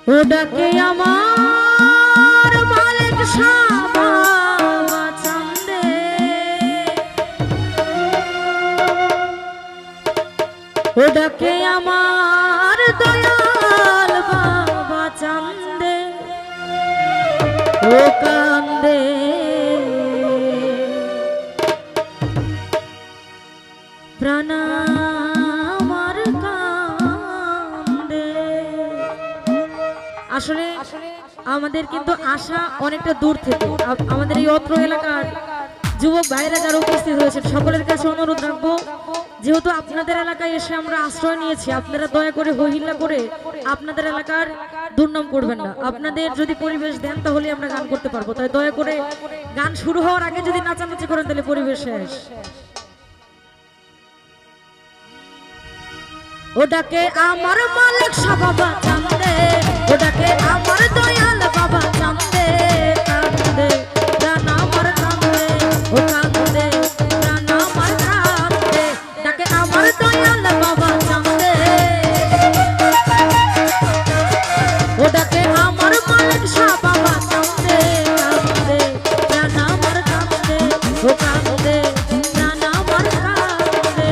ও ডাকে আমার মালিক বাবা চান্দে, ও ডাকে আমার দয়াল বাবা চান্দে, ও কান্দে প্রাণ আমার কান্দে। আসলে আমাদের কিন্তু আশা অনেকটা দূর থেকে। আমাদের এই অত্র এলাকার যুবক ভাইরা যারা উপস্থিত হয়েছেন সকলের কাছে অনুরোধ রাখবো, যেহেতু আপনাদের এলাকায় এসে আমরা আশ্রয় নিয়েছি, আপনারা দয়া করে হইল্লা করে আপনাদের এলাকার দুর্নাম করবেন না। আপনাদের যদি পরিবেশ দেন তাহলে আমরা গান করতে পারবো, তাই দয়া করে গান শুরু হওয়ার আগে যদি নাচানাচি করেন তাহলে পরিবেশ শেষ। ও ডাকে আমার মালিক বাবা চান্দে, ও ডাকে আমার দয়াল বাবা চান্দে, কান্দে প্রাণ আমার কান্দে, ও কান্দে প্রাণ আমার কান্দে, ডাকে আমার দয়াল বাবা চান্দে, ও ডাকে আমার মালিক বাবা চান্দে, কান্দে প্রাণ আমার কান্দে, ও কান্দে প্রাণ আমার কান্দে।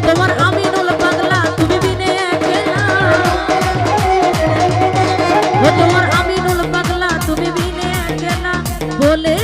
তোমার আমিনুল পাগলা তুমি বিনে একলা, ও তোমার আমিনুল পাগলা তুমি বিনে একলা বলে